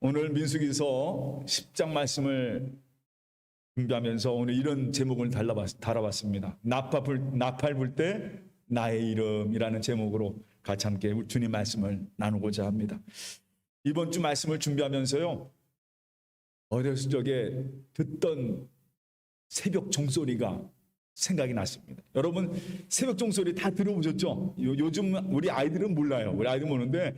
오늘 민수기서 10장 말씀을 준비하면서 오늘 이런 제목을 달아봤습니다. 나팔 불 때 나의 이름이라는 제목으로 같이 함께 주님 말씀을 나누고자 합니다. 이번 주 말씀을 준비하면서요, 어렸을 적에 듣던 새벽 종소리가 생각이 났습니다. 여러분 새벽 종소리 다 들어보셨죠? 요즘 우리 아이들은 몰라요. 우리 아이들 모르는데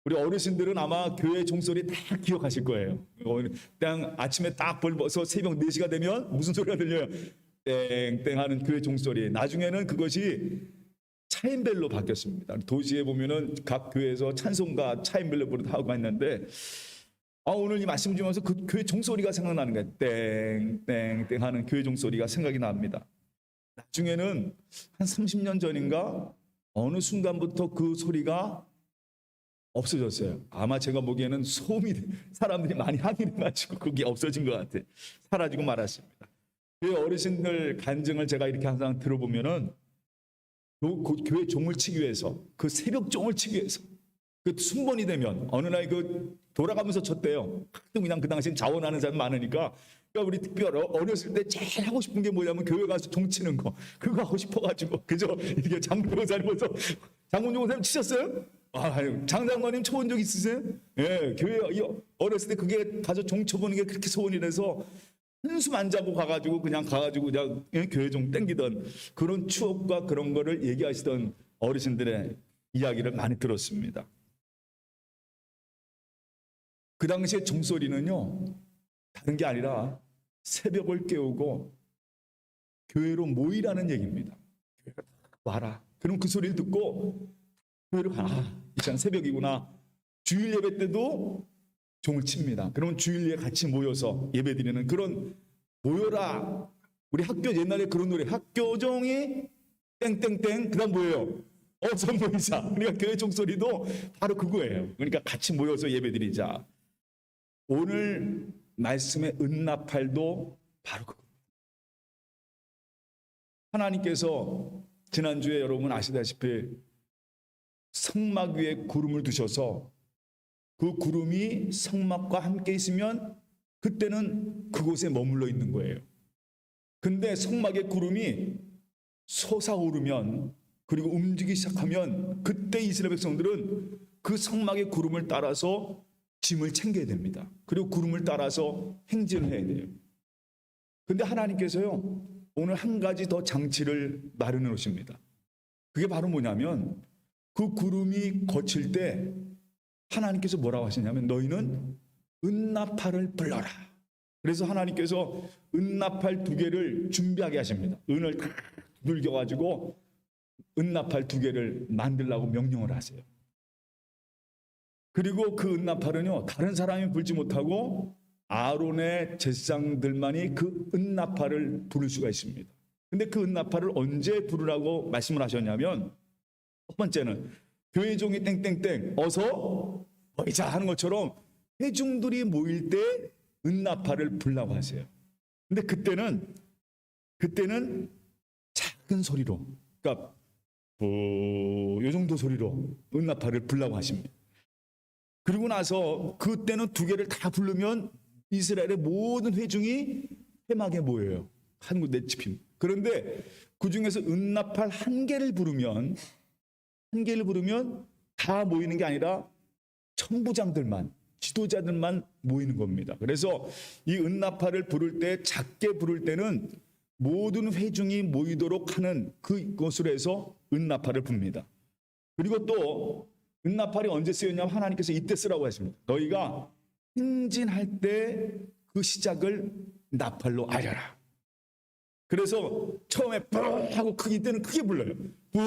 우리 어르신들은 아마 교회 종소리 다 기억하실 거예요. 그냥 아침에 딱 벌벌서 새벽 4시가 되면 무슨 소리가 들려요? 땡땡 하는 교회 종소리. 나중에는 그것이 차인벨로 바뀌었습니다. 도시에 보면은 각 교회에서 찬송가 차인벨로 하고 있는데, 오늘 이 말씀 주면서 그 교회 종소리가 생각나는 거예요. 땡땡땡 하는 교회 종소리가 생각이 납니다. 나중에는 한 30년 전인가 어느 순간부터 그 소리가 없어졌어요. 아마 제가 보기에는 소음이 사람들이 많이 하게 돼가지고 그게 없어진 것 같아요. 사라지고 말았습니다. 교회 어르신들 간증을 제가 이렇게 항상 들어보면은 교회 종을 치기 위해서, 그 새벽 종을 치기 위해서, 그 순번이 되면 어느 날 그 돌아가면서 쳤대요. 그냥 그 당시엔 자원하는 사람 많으니까. 그러니까 우리 특별 어렸을 때 제일 하고 싶은 게 뭐냐면 교회 가서 종 치는 거. 그거 하고 싶어가지고 그저 이게 장군종사님께서 장군종사님 치셨어요? 장장관님 쳐본 적 있으세요? 예, 교회 어렸을 때 그게 가서 종 쳐보는 게 그렇게 소원이라서 한숨 안 자고 가가지고 그냥 교회 종 땡기던 그런 추억과 그런 거를 얘기하시던 어르신들의 이야기를 많이 들었습니다. 그 당시에 종소리는요, 다른 게 아니라 새벽을 깨우고 교회로 모이라는 얘기입니다. 와라. 그럼 그 소리를 듣고 교회로 이제 새벽이구나. 주일 예배 때도 종을 칩니다. 그러면 주일에 같이 모여서 예배 드리는 그런, 모여라. 우리 학교 옛날에 그런 노래, 학교종이 땡땡땡, 그 다음 뭐예요? 어서 모이자. 그러니까 교회 종소리도 바로 그거예요. 그러니까 같이 모여서 예배 드리자. 오늘 말씀의 은나팔도 바로 그겁니다. 하나님께서 지난주에 여러분 아시다시피 성막 위에 구름을 두셔서 그 구름이 성막과 함께 있으면 그때는 그곳에 머물러 있는 거예요. 근데 성막의 구름이 솟아오르면, 그리고 움직이기 시작하면 그때 이스라엘 백성들은 그 성막의 구름을 따라서 짐을 챙겨야 됩니다. 그리고 구름을 따라서 행진을 해야 돼요. 근데 하나님께서요, 오늘 한 가지 더 장치를 마련해 놓으십니다. 그게 바로 뭐냐면, 그 구름이 거칠 때 하나님께서 뭐라고 하시냐면, 너희는 은나팔을 불러라. 그래서 하나님께서 은나팔 2개를 준비하게 하십니다. 은을 다 두들겨가지고 은나팔 2개를 만들라고 명령을 하세요. 그리고 그 은나팔은요, 다른 사람이 불지 못하고 아론의 제사장들만이 그 은나팔을 부를 수가 있습니다. 근데 그 은나팔을 언제 부르라고 말씀을 하셨냐면, 첫 번째는 교회 종이 땡땡땡 어서 모이자 하는 것처럼 회중들이 모일 때 은나팔을 불라고 하세요. 근데 그때는 작은 소리로, 그러니까 요 정도 소리로 은나팔을 불라고 하십니다. 그리고 나서 그때는 2개를 다 부르면 이스라엘의 모든 회중이 회막에 모여요. 한 군데 집힙니다. 그런데 그 중에서 은나팔 1개를 부르면 다 모이는 게 아니라 천부장들만, 지도자들만 모이는 겁니다. 그래서 이 은나팔을 부를 때, 작게 부를 때는 모든 회중이 모이도록 하는 그것으로 해서 은나팔을 붑니다. 그리고 또 은나팔이 언제 쓰였냐면 하나님께서 이때 쓰라고 하십니다. 너희가 행진할 때 그 시작을 나팔로 알려라. 그래서 처음에 뿌 하고 이때는 크게 불러요. 뿌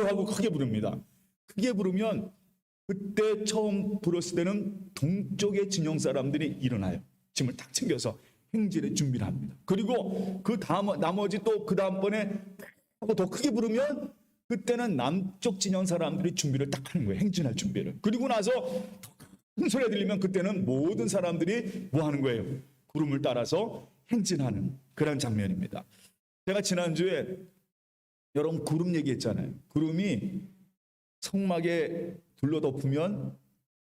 하고 크게 부릅니다. 크게 부르면 그때 처음 불었을 때는 동쪽의 진영 사람들이 일어나요. 짐을 딱 챙겨서 행진의 준비를 합니다. 그리고 그 다음 나머지 또 그 다음번에 하고 더 크게 부르면 그때는 남쪽 진영 사람들이 준비를 딱 하는 거예요. 행진할 준비를. 그리고 나서 큰 소리가 들리면 그때는 모든 사람들이 뭐 하는 거예요? 구름을 따라서 행진하는 그런 장면입니다. 제가 지난주에 여러분 구름 얘기했잖아요. 구름이 성막에 둘러덮으면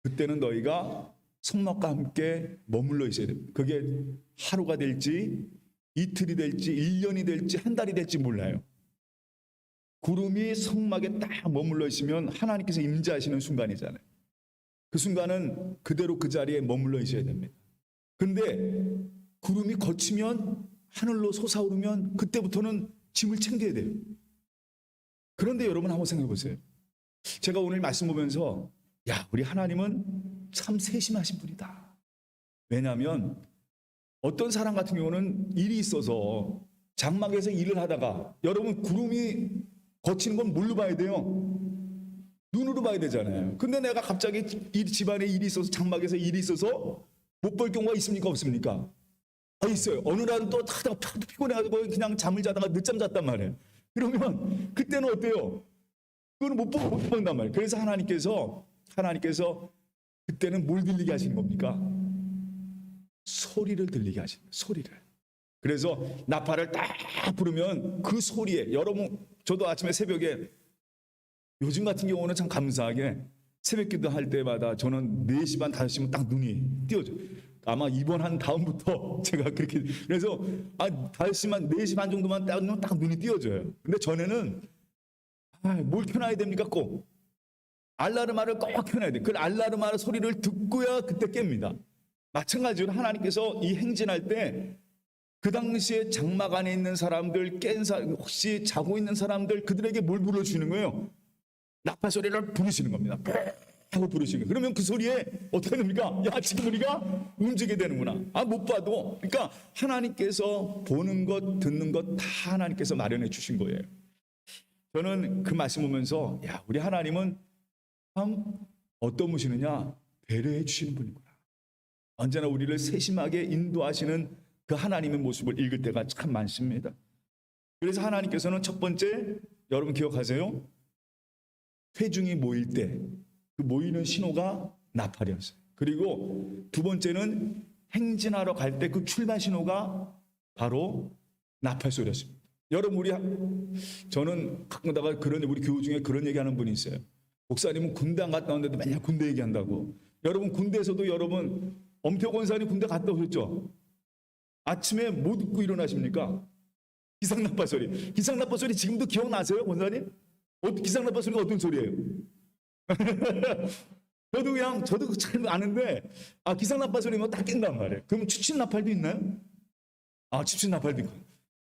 그때는 너희가 성막과 함께 머물러 있어야 됩니다. 그게 하루가 될지 이틀이 될지 1년이 될지 한 달이 될지 몰라요. 구름이 성막에 딱 머물러 있으면 하나님께서 임재하시는 순간이잖아요. 그 순간은 그대로 그 자리에 머물러 있어야 됩니다. 근데 구름이 걷히면 하늘로 솟아오르면 그때부터는 짐을 챙겨야 돼요. 그런데 여러분 한번 생각해 보세요. 제가 오늘 말씀 보면서 우리 하나님은 참 세심하신 분이다. 왜냐하면 어떤 사람 같은 경우는 일이 있어서 장막에서 일을 하다가 여러분 구름이 거치는 건 뭘로 봐야 돼요? 눈으로 봐야 되잖아요. 근데 내가 갑자기 집안에 일이 있어서 장막에서 일이 있어서 못 볼 경우가 있습니까? 없습니까? 있어요. 어느 날은 또 하다가 피곤해가지고 그냥 잠을 자다가 늦잠 잤단 말이에요. 그러면 그때는 어때요? 그거는 못 본단 말이에요. 그래서 하나님께서 그때는 뭘 들리게 하시는 겁니까? 소리를 들리게 하시는 거예요. 소리를. 그래서 나팔을 딱 부르면 그 소리에 여러분 저도 아침에 새벽에 요즘 같은 경우는 참 감사하게 새벽 기도할 때마다 저는 4시 반 5시면 딱 눈이 띄어져요. 아마 입원한 다음부터 제가 그렇게 그래서 4시 반 정도만 딱 눈이 띄어져요. 근데 전에는 뭘 켜놔야 됩니까? 꼭 알라르마를 꼭 켜놔야 돼요. 그 알라르마 소리를 듣고야 그때 깹니다. 마찬가지로 하나님께서 이 행진할 때 그 당시에 장막 안에 있는 사람들 혹시 자고 있는 사람들 그들에게 뭘 불러주시는 거예요? 나팔 소리를 부르시는 겁니다. 하고 부르시고 그러면 그 소리에 어떻게 됩니까? 지금 우리가 움직이게 되는구나. 못 봐도 그러니까 하나님께서 보는 것 듣는 것 다 하나님께서 마련해 주신 거예요. 저는 그 말씀 보면서 우리 하나님은 참 어떤 분이시느냐 배려해 주시는 분이구나. 언제나 우리를 세심하게 인도하시는 그 하나님의 모습을 읽을 때가 참 많습니다. 그래서 하나님께서는 첫 번째 여러분 기억하세요? 회중이 모일 때 그 모이는 신호가 나팔이었어요. 그리고 두 번째는 행진하러 갈 때 그 출발 신호가 바로 나팔 소리였습니다. 여러분 저는 가끔가다가 우리 교우 중에 그런 얘기하는 분이 있어요. 목사님은 군대 안 갔다 왔는데도 맨날 군대 얘기한다고. 여러분 군대에서도 여러분 엄태호 권사님 군대 갔다 오셨죠? 아침에 뭐 듣고 일어나십니까? 기상나팔 소리. 기상나팔 소리 지금도 기억나세요, 권사님? 기상나팔 소리가 어떤 소리예요? 저도 잘 아는데 기상나팔 소리면 딱 깬단 말이에요. 그럼 추친나팔도 있나요? 추친나팔도 있고.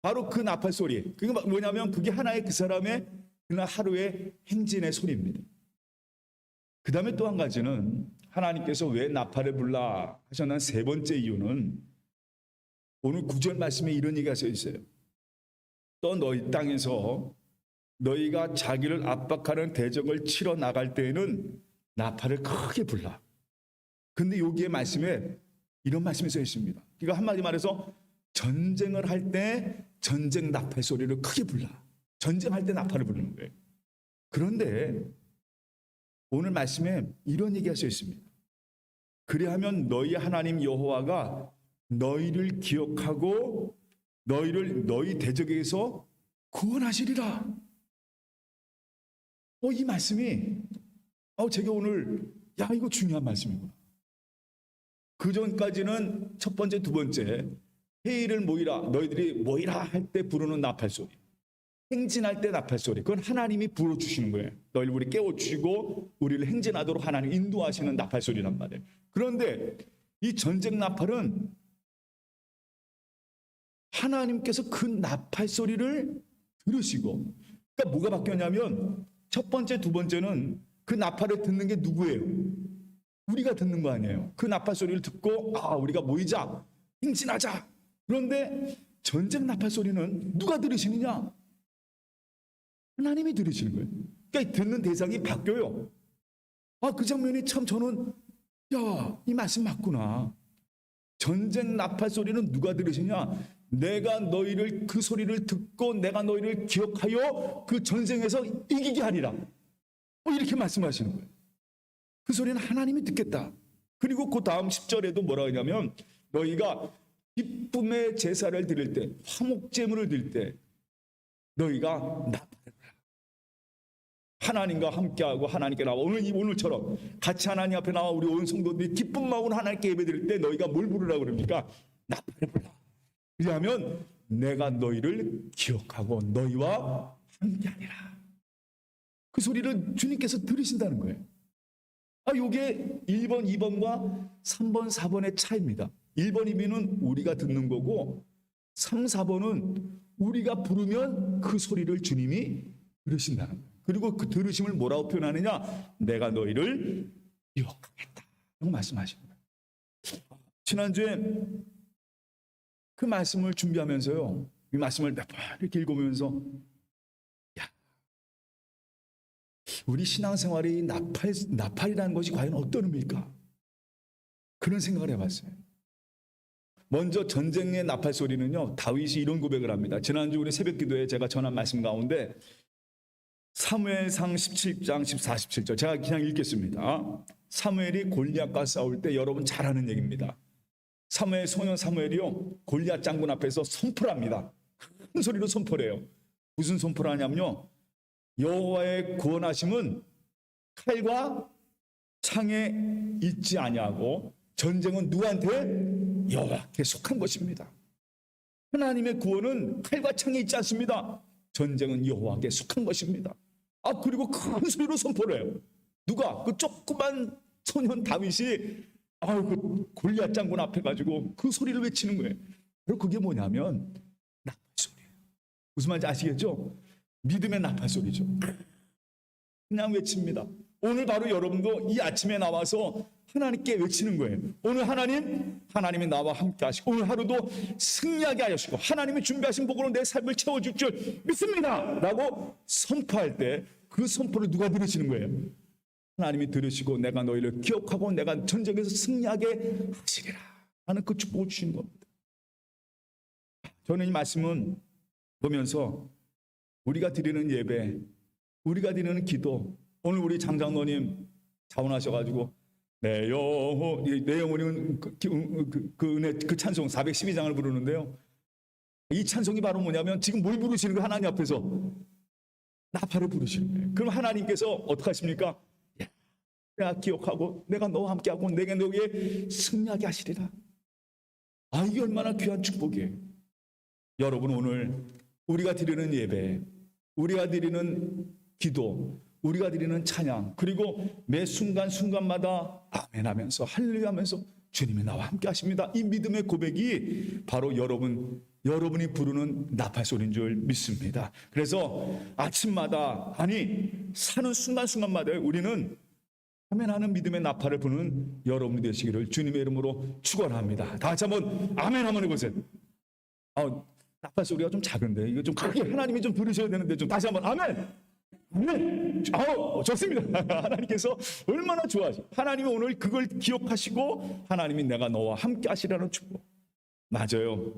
바로 그 나팔 소리. 그게 뭐냐면 그게 하나의 그 사람의 그날 하루의 행진의 소리입니다. 그 다음에 또 한 가지는 하나님께서 왜 나팔을 불라 하셨나 세 번째 이유는 오늘 9절 말씀에 이런 얘기가 써 있어요. 또 너희 땅에서 너희가 자기를 압박하는 대적을 치러 나갈 때에는 나팔을 크게 불라. 근데 여기에 말씀에 이런 말씀이 써 있습니다. 그러니까 한마디 말해서 전쟁을 할 때 전쟁 나팔 소리를 크게 불라. 전쟁할 때 나팔을 부르는 거예요. 그런데 오늘 말씀에 이런 얘기가 써 있습니다. 그리하면 너희 하나님 여호와가 너희를 기억하고 너희를 너희 대적에게서 구원하시리라. 이 말씀이 제가 오늘 이거 중요한 말씀이구나. 그 전까지는 첫 번째, 두 번째 회의를 모이라 너희들이 모이라 할 때 부르는 나팔 소리, 행진할 때 나팔 소리, 그건 하나님이 불어주시는 거예요. 너희를 우리 깨워주시고 우리를 행진하도록 하나님 인도하시는 나팔 소리란 말이에요. 그런데 이 전쟁 나팔은 하나님께서 그 나팔 소리를 들으시고, 그러니까 뭐가 바뀌었냐면 첫 번째, 두 번째는 그 나팔을 듣는 게 누구예요? 우리가 듣는 거 아니에요. 그 나팔 소리를 듣고 우리가 모이자, 행진하자. 그런데 전쟁 나팔 소리는 누가 들으시느냐? 하나님이 들으시는 거예요. 그러니까 듣는 대상이 바뀌어요. 그 장면이 참 저는 이 말씀 맞구나. 전쟁 나팔 소리는 누가 들으시냐? 내가 너희를 그 소리를 듣고 내가 너희를 기억하여 그 전쟁에서 이기게 하리라. 이렇게 말씀하시는 거예요. 그 소리는 하나님이 듣겠다. 그리고 그 다음 10절에도 뭐라 하냐면 너희가 기쁨의 제사를 드릴 때, 화목제물을 드릴 때 너희가 나팔을 불라. 하나님과 함께하고 하나님께 나와 오늘처럼 같이 하나님 앞에 나와 우리 온 성도들이 기쁜 마음으로 하나님께 예배드릴 때 너희가 뭘 부르라고 그럽니까? 나팔을 불러. 그러면 내가 너희를 기억하고 너희와 함께하리라. 그 소리를 주님께서 들으신다는 거예요. 이게 1번, 2번과 3번, 4번의 차이입니다. 1번, 2번은 우리가 듣는 거고 3, 4번은 우리가 부르면 그 소리를 주님이 들으신다는 거예요. 그리고 그 들으심을 뭐라고 표현하느냐? 내가 너희를 기억하겠다. 라고 말씀하시는 거예요. 지난주에 그 말씀을 준비하면서요. 이 말씀을 몇 번 이렇게 읽어보면서 우리 신앙생활이 나팔이라는 것이 과연 어떤 의미일까? 그런 생각을 해봤어요. 먼저 전쟁의 나팔 소리는요. 다윗이 이런 고백을 합니다. 지난주 우리 새벽기도에 제가 전한 말씀 가운데 사무엘상 17장 14, 17절 제가 그냥 읽겠습니다. 사무엘이 골리앗과 싸울 때 여러분 잘 아는 얘기입니다. 소년 사무엘이요. 골리앗 장군 앞에서 선포를 합니다. 큰 소리로 선포를 해요. 무슨 선포를 하냐면요. 여호와의 구원하심은 칼과 창에 있지 아니하고 전쟁은 누구한테? 여호와께 속한 것입니다. 하나님의 구원은 칼과 창에 있지 않습니다. 전쟁은 여호와께 속한 것입니다. 그리고 큰 소리로 선포를 해요. 누가? 그 조그만 소년 다윗이 그 골리앗 장군 앞에 가지고 그 소리를 외치는 거예요. 그리고 그게 뭐냐면 나팔 소리예요. 무슨 말인지 아시겠죠? 믿음의 나팔 소리죠. 그냥 외칩니다. 오늘 바로 여러분도 이 아침에 나와서 하나님께 외치는 거예요. 오늘 하나님이 나와 함께 하시고 오늘 하루도 승리하게 하시고 하나님이 준비하신 복으로 내 삶을 채워줄 줄 믿습니다 라고 선포할 때 그 선포를 누가 들으시는 거예요? 하나님이 들으시고 내가 너희를 기억하고 내가 전쟁에서 승리하게 하시리라 하는 그 축복을 주시는 겁니다. 저는 이 말씀은 보면서 우리가 드리는 예배, 우리가 드리는 기도, 오늘 우리 장장로님 자원하셔가지고 내 영혼이 그 찬송 412장을 부르는데요. 이 찬송이 바로 뭐냐면 지금 뭘 부르시는 거예요? 하나님 앞에서 나팔을 부르시는 거예요. 그럼 하나님께서 어떻게 하십니까? 내가 기억하고 내가 너와 함께하고 내가 너에게 승리하게 하시리라. 이게 얼마나 귀한 축복이에요. 여러분 오늘 우리가 드리는 예배, 우리가 드리는 기도, 우리가 드리는 찬양, 그리고 매 순간순간마다 아멘 하면서 할렐루야 하면서 주님이 나와 함께 하십니다. 이 믿음의 고백이 바로 여러분이 부르는 나팔 소리인 줄 믿습니다. 그래서 아침마다 사는 순간순간마다 우리는 아멘 하는 믿음의 나팔을 부는 여러분이 되시기를 주님의 이름으로 축원합니다. 다 같이 한번 아멘 한번 해보세요. 나팔 소리가 좀 작은데 이거 좀 크게 하나님이 좀 들으셔야 되는데 좀 다시 한번 아멘. 아멘. 좋습니다. 하나님께서 얼마나 좋아하시죠. 하나님이 오늘 그걸 기억하시고 하나님이 내가 너와 함께 하시라는 축복. 맞아요.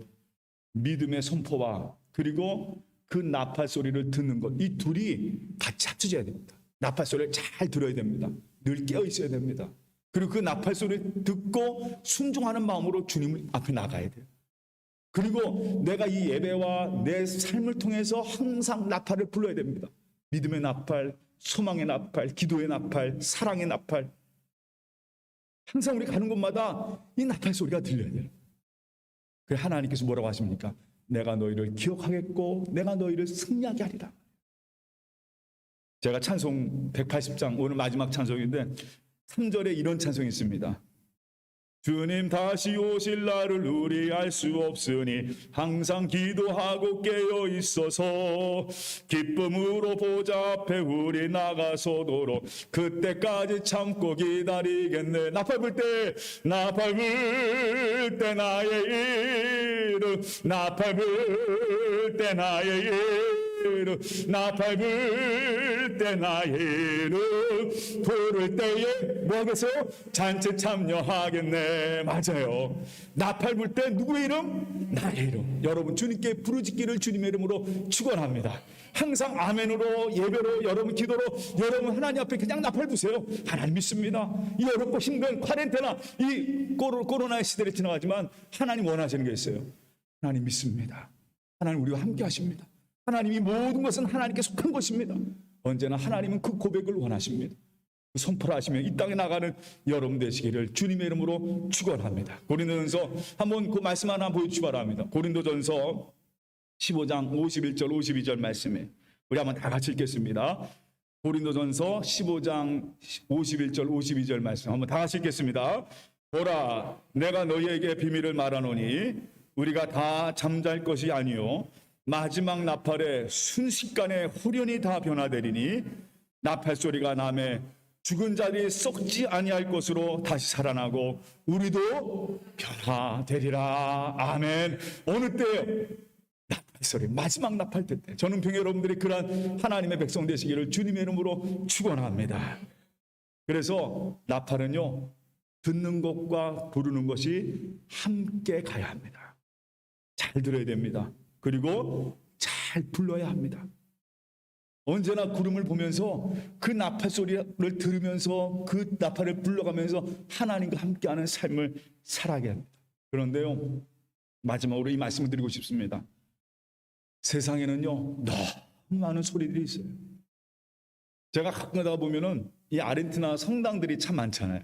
믿음의 선포와 그리고 그 나팔 소리를 듣는 것, 이 둘이 같이 합쳐져야 됩니다. 나팔 소리를 잘 들어야 됩니다. 늘 깨어 있어야 됩니다. 그리고 그 나팔 소리를 듣고 순종하는 마음으로 주님 앞에 나가야 돼요. 그리고 내가 이 예배와 내 삶을 통해서 항상 나팔을 불러야 됩니다. 믿음의 나팔, 소망의 나팔, 기도의 나팔, 사랑의 나팔. 항상 우리 가는 곳마다 이 나팔 소리가 들려야 돼요. 그래서 하나님께서 뭐라고 하십니까? 내가 너희를 기억하겠고 내가 너희를 승리하게 하리라. 제가 찬송 180장 오늘 마지막 찬송인데 3절에 이런 찬송이 있습니다. 주님 다시 오실 날을 우리 알 수 없으니 항상 기도하고 깨어 있어서 기쁨으로 보좌 앞에 우리 나가서도록 그때까지 참고 기다리겠네. 나팔 불 때 나의 이름 나팔 불 때 나의 이름 나팔 불 때 나의 이름 부를 때에 뭐 하겠어요? 잔치 참여하겠네. 맞아요. 나팔 불 때 누구의 이름? 나의 이름. 여러분 주님께 부르짖기를 주님의 이름으로 축원합니다. 항상 아멘으로 예배로 여러분 기도로 여러분 하나님 앞에 그냥 나팔 부세요. 하나님 믿습니다. 이 어렵고 힘든 쿼런타이나 이 코로나의 시대를 지나가지만 하나님 원하시는 게 있어요. 하나님 믿습니다. 하나님 우리와 함께 하십니다. 하나님이 모든 것은 하나님께 속한 것입니다. 언제나 하나님은 그 고백을 원하십니다. 선포를 하시면 이 땅에 나가는 여러분 되시기를 주님의 이름으로 축원합니다. 고린도전서 한번 그 말씀 하나 보여주시기 바랍니다. 고린도전서 15장 51절 52절 말씀에 우리 한번 다 같이 읽겠습니다. 고린도전서 15장 51절 52절 말씀 한번 다 같이 읽겠습니다. 보라, 내가 너희에게 비밀을 말하노니 우리가 다 잠잘 것이 아니요 마지막 나팔에 순식간에 후련히 다 변화되리니 나팔 소리가 나매 죽은 자들이 썩지 아니할 것으로 다시 살아나고 우리도 변화되리라. 아멘. 어느 때요? 나팔 소리, 마지막 나팔 때. 저는 평 여러분들이 그러한 하나님의 백성 되시기를 주님의 이름으로 축원합니다. 그래서 나팔은요, 듣는 것과 부르는 것이 함께 가야 합니다. 잘 들어야 됩니다. 그리고 잘 불러야 합니다. 언제나 구름을 보면서 그 나팔 소리를 들으면서 그 나팔을 불러가면서 하나님과 함께하는 삶을 살아가게 합니다. 그런데요, 마지막으로 이 말씀을 드리고 싶습니다. 세상에는요, 너무 많은 소리들이 있어요. 제가 가끔 가다가 보면은 이 아르헨티나 성당들이 참 많잖아요.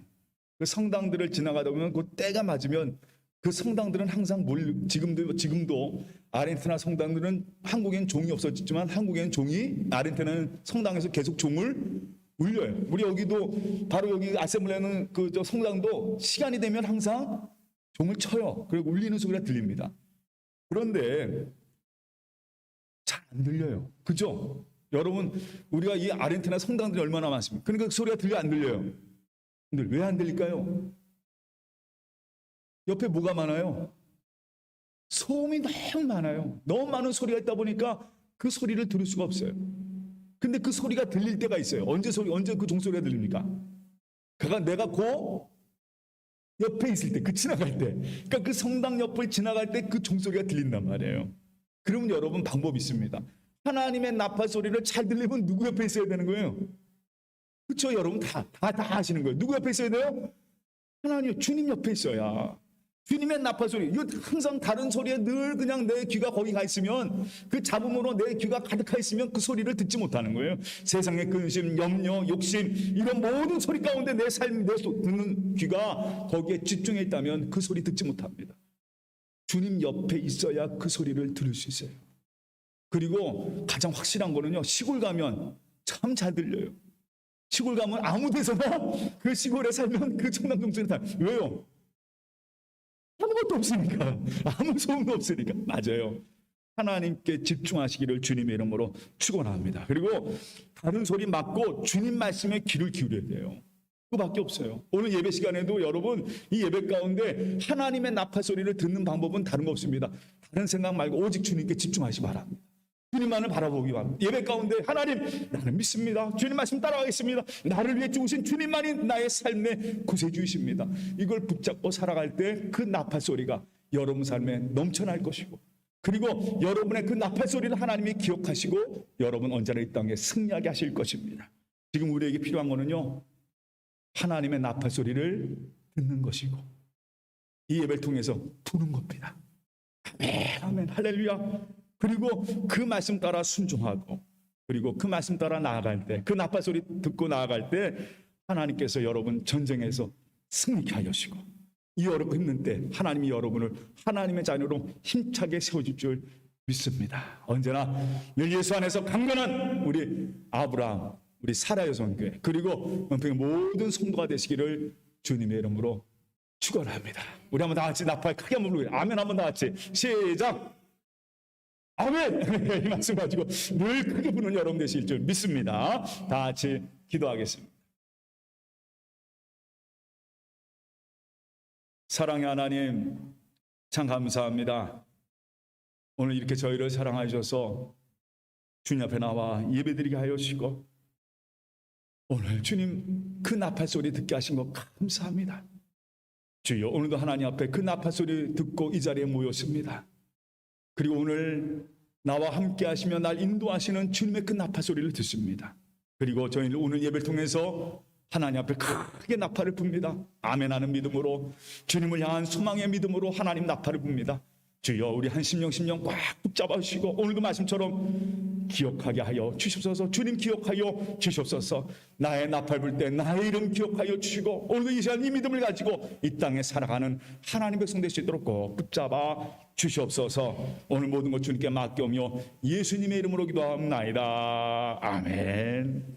그 성당들을 지나가다 보면 그 때가 맞으면 그 성당들은 항상 지금도 아르헨티나 성당들은 한국엔 종이 없었지만 한국엔 종이 아르헨티나는 성당에서 계속 종을 울려요. 우리 여기도 바로 여기 아셈블레는 그 성당도 시간이 되면 항상 종을 쳐요. 그리고 울리는 소리가 들립니다. 그런데 잘 안 들려요. 그죠? 여러분, 우리가 이 아르헨티나 성당들이 얼마나 많습니까? 그러니까 그 소리가 들려 안 들려요? 근데 왜 안 들릴까요? 옆에 뭐가 많아요? 소음이 너무 많아요. 너무 많은 소리가 있다 보니까 그 소리를 들을 수가 없어요. 근데 그 소리가 들릴 때가 있어요. 언제 그 종소리가 들립니까? 그가 내가 그 옆에 있을 때, 그 지나갈 때, 그러니까 그 성당 옆을 지나갈 때 그 종소리가 들린단 말이에요. 그러면 여러분 방법이 있습니다. 하나님의 나팔 소리를 잘 들리면 누구 옆에 있어야 되는 거예요? 그렇죠? 여러분 다 하시는 거예요. 누구 옆에 있어야 돼요? 하나님, 주님 옆에 있어야. 주님의 나팔 소리, 항상 다른 소리에 늘 그냥 내 귀가 거기 가 있으면, 그 잡음으로 내 귀가 가득하 있으면 그 소리를 듣지 못하는 거예요. 세상의 근심, 염려, 욕심, 이런 모든 소리 가운데 내 삶, 듣는 귀가 거기에 집중해 있다면 그 소리 듣지 못합니다. 주님 옆에 있어야 그 소리를 들을 수 있어요. 그리고 가장 확실한 거는요, 시골 가면 참 잘 들려요. 시골 가면 아무 데서나 그 시골에 살면 그 청담 종소리 다. 왜요? 아무것도 없으니까. 아무 소음도 없으니까. 맞아요. 하나님께 집중하시기를 주님의 이름으로 축원합니다. 그리고 다른 소리 막고 주님 말씀에 귀를 기울여야 돼요. 그밖에 없어요. 오늘 예배 시간에도 여러분, 이 예배 가운데 하나님의 나팔 소리를 듣는 방법은 다른 거 없습니다. 다른 생각 말고 오직 주님께 집중하시기 바랍니다. 주님만을 바라보기 바랍니다. 예배 가운데 하나님, 나는 믿습니다. 주님 말씀 따라가겠습니다. 나를 위해 죽으신 주님만이 나의 삶의 구세주이십니다. 이걸 붙잡고 살아갈 때 그 나팔 소리가 여러분 삶에 넘쳐날 것이고, 그리고 여러분의 그 나팔 소리를 하나님이 기억하시고 여러분 언제나 이 땅에 승리하게 하실 것입니다. 지금 우리에게 필요한 거는요, 하나님의 나팔 소리를 듣는 것이고 이 예배를 통해서 부는 겁니다. 아멘, 아멘, 할렐루야. 그리고 그 말씀 따라 순종하고, 그리고 그 말씀 따라 나아갈 때, 그 나팔 소리 듣고 나아갈 때 하나님께서 여러분 전쟁에서 승리케 하시고, 이 어렵고 힘든 때 하나님이 여러분을 하나님의 자녀로 힘차게 세워줄 줄 믿습니다. 언제나 늘 예수 안에서 강건한 우리 아브라함, 우리 사라 여성교회, 그리고 연평의 모든 성도가 되시기를 주님의 이름으로 축원합니다. 우리 한번 다 같이 나팔 크게 한번 불러요. 아멘. 한번 다 같이 시작. 아멘. 이 말씀 가지고 늘 크게 부는 여러분 되실 줄 믿습니다. 다 같이 기도하겠습니다. 사랑의 하나님, 참 감사합니다. 오늘 이렇게 저희를 사랑하셔서 주님 앞에 나와 예배드리게 하시고, 오늘 주님 그 나팔 소리 듣게 하신 것 감사합니다. 주여, 오늘도 하나님 앞에 그 나팔 소리 듣고 이 자리에 모였습니다. 그리고 오늘 나와 함께 하시며 날 인도하시는 주님의 그 나팔 소리를 듣습니다. 그리고 저희는 오늘 예배를 통해서 하나님 앞에 크게 나팔을 붑니다. 아멘하는 믿음으로, 주님을 향한 소망의 믿음으로 하나님 나팔을 붑니다. 주여, 우리 한 심령 꽉 붙잡아 주시고 오늘도 말씀처럼 기억하게 하여 주시옵소서. 주님 기억하여 주시옵소서. 나의 나팔 불 때 나의 이름 기억하여 주시고 오늘도 이 시간 이 믿음을 가지고 이 땅에 살아가는 하나님 백성 될 수 있도록 꼭 붙잡아 주시옵소서. 오늘 모든 것 주님께 맡겨오며 예수님의 이름으로 기도합니다. 아멘.